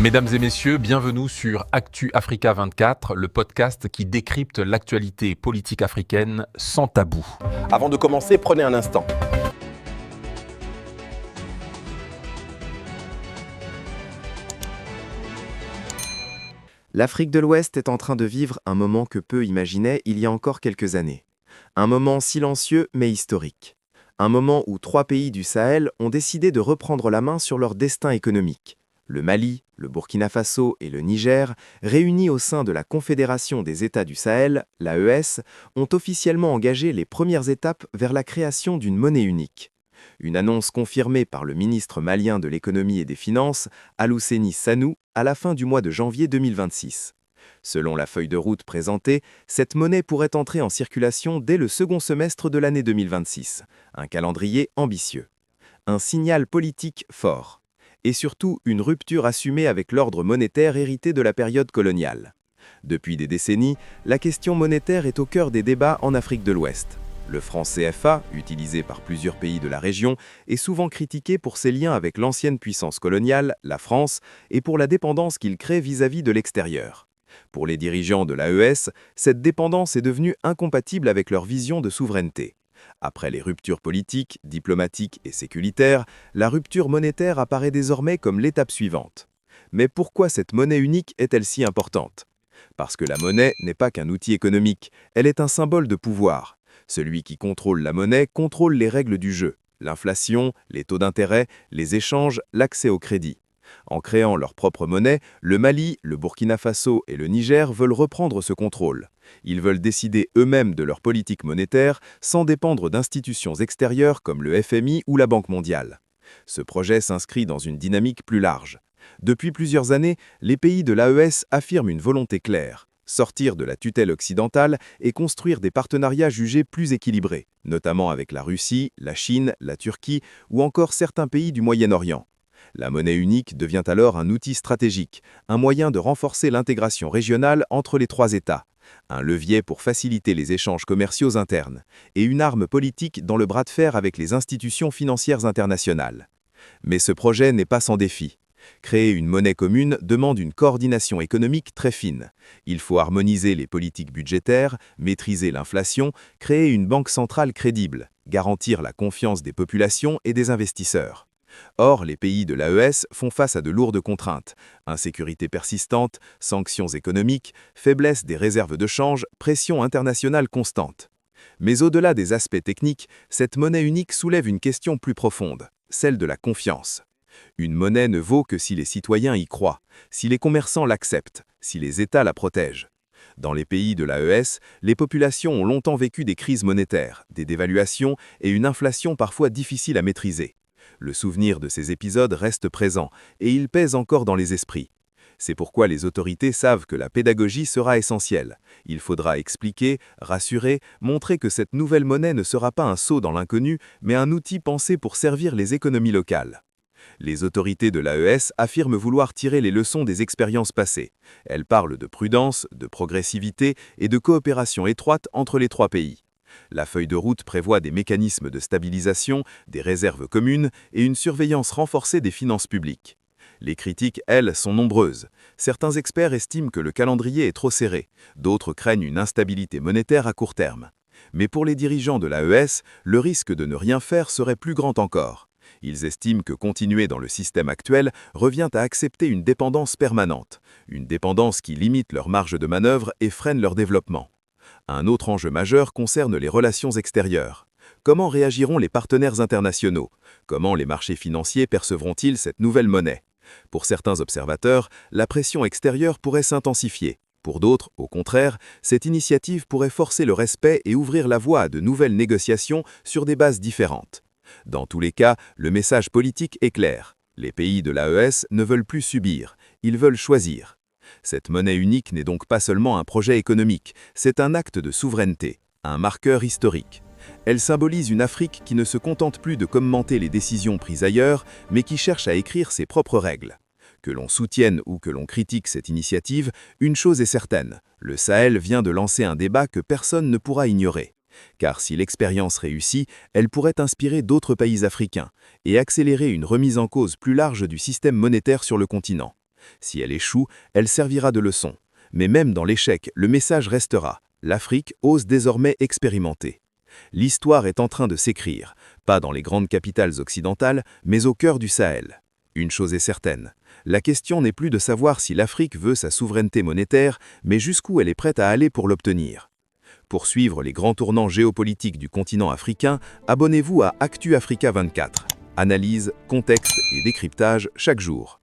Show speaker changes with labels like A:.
A: Mesdames et messieurs, bienvenue sur Actu Africa 24, le podcast qui décrypte l'actualité politique africaine sans tabou.
B: Avant de commencer, prenez un instant.
C: L'Afrique de l'Ouest est en train de vivre un moment que peu imaginaient il y a encore quelques années. Un moment silencieux mais historique. Un moment où 3 pays du Sahel ont décidé de reprendre la main sur leur destin économique. Le Mali, le Burkina Faso et le Niger, réunis au sein de la Confédération des États du Sahel, l'AES, ont officiellement engagé les premières étapes vers la création d'une monnaie unique. Une annonce confirmée par le ministre malien de l'économie et des finances, Alousseni Sanou, à la fin du mois de janvier 2026. Selon la feuille de route présentée, cette monnaie pourrait entrer en circulation dès le second semestre de l'année 2026, un calendrier ambitieux. Un signal politique fort. Et surtout une rupture assumée avec l'ordre monétaire hérité de la période coloniale. Depuis des décennies, la question monétaire est au cœur des débats en Afrique de l'Ouest. Le franc CFA, utilisé par plusieurs pays de la région, est souvent critiqué pour ses liens avec l'ancienne puissance coloniale, la France, et pour la dépendance qu'il crée vis-à-vis de l'extérieur. Pour les dirigeants de l'AES, cette dépendance est devenue incompatible avec leur vision de souveraineté. Après les ruptures politiques, diplomatiques et sécuritaires, la rupture monétaire apparaît désormais comme l'étape suivante. Mais pourquoi cette monnaie unique est-elle si importante ? Parce que la monnaie n'est pas qu'un outil économique, elle est un symbole de pouvoir. Celui qui contrôle la monnaie contrôle les règles du jeu, l'inflation, les taux d'intérêt, les échanges, l'accès au crédit. En créant leur propre monnaie, le Mali, le Burkina Faso et le Niger veulent reprendre ce contrôle. Ils veulent décider eux-mêmes de leur politique monétaire sans dépendre d'institutions extérieures comme le FMI ou la Banque mondiale. Ce projet s'inscrit dans une dynamique plus large. Depuis plusieurs années, les pays de l'AES affirment une volonté claire. Sortir de la tutelle occidentale et construire des partenariats jugés plus équilibrés, notamment avec la Russie, la Chine, la Turquie ou encore certains pays du Moyen-Orient. La monnaie unique devient alors un outil stratégique, un moyen de renforcer l'intégration régionale entre les 3 États, un levier pour faciliter les échanges commerciaux internes, et une arme politique dans le bras de fer avec les institutions financières internationales. Mais ce projet n'est pas sans défi. Créer une monnaie commune demande une coordination économique très fine. Il faut harmoniser les politiques budgétaires, maîtriser l'inflation, créer une banque centrale crédible, garantir la confiance des populations et des investisseurs. Or, les pays de l'AES font face à de lourdes contraintes, insécurité persistante, sanctions économiques, faiblesse des réserves de change, pression internationale constante. Mais au-delà des aspects techniques, cette monnaie unique soulève une question plus profonde, celle de la confiance. Une monnaie ne vaut que si les citoyens y croient, si les commerçants l'acceptent, si les États la protègent. Dans les pays de l'AES, les populations ont longtemps vécu des crises monétaires, des dévaluations et une inflation parfois difficile à maîtriser. Le souvenir de ces épisodes reste présent et il pèse encore dans les esprits. C'est pourquoi les autorités savent que la pédagogie sera essentielle. Il faudra expliquer, rassurer, montrer que cette nouvelle monnaie ne sera pas un saut dans l'inconnu, mais un outil pensé pour servir les économies locales. Les autorités de l'AES affirment vouloir tirer les leçons des expériences passées. Elles parlent de prudence, de progressivité et de coopération étroite entre les 3 pays. La feuille de route prévoit des mécanismes de stabilisation, des réserves communes et une surveillance renforcée des finances publiques. Les critiques, elles, sont nombreuses. Certains experts estiment que le calendrier est trop serré, d'autres craignent une instabilité monétaire à court terme. Mais pour les dirigeants de l'AES, le risque de ne rien faire serait plus grand encore. Ils estiment que continuer dans le système actuel revient à accepter une dépendance permanente, une dépendance qui limite leur marge de manœuvre et freine leur développement. Un autre enjeu majeur concerne les relations extérieures. Comment réagiront les partenaires internationaux ? Comment les marchés financiers percevront-ils cette nouvelle monnaie ? Pour certains observateurs, la pression extérieure pourrait s'intensifier. Pour d'autres, au contraire, cette initiative pourrait forcer le respect et ouvrir la voie à de nouvelles négociations sur des bases différentes. Dans tous les cas, le message politique est clair. Les pays de l'AES ne veulent plus subir, ils veulent choisir. Cette monnaie unique n'est donc pas seulement un projet économique, c'est un acte de souveraineté, un marqueur historique. Elle symbolise une Afrique qui ne se contente plus de commenter les décisions prises ailleurs, mais qui cherche à écrire ses propres règles. Que l'on soutienne ou que l'on critique cette initiative, une chose est certaine, le Sahel vient de lancer un débat que personne ne pourra ignorer. Car si l'expérience réussit, elle pourrait inspirer d'autres pays africains et accélérer une remise en cause plus large du système monétaire sur le continent.
D: Si elle échoue, elle servira de leçon. Mais même dans l'échec, le message restera. L'Afrique ose désormais expérimenter. L'histoire est en train de s'écrire, pas dans les grandes capitales occidentales, mais au cœur du Sahel. Une chose est certaine, la question n'est plus de savoir si l'Afrique veut sa souveraineté monétaire, mais jusqu'où elle est prête à aller pour l'obtenir. Pour suivre les grands tournants géopolitiques du continent africain, abonnez-vous à Actu Africa 24. Analyse, contexte et décryptage chaque jour.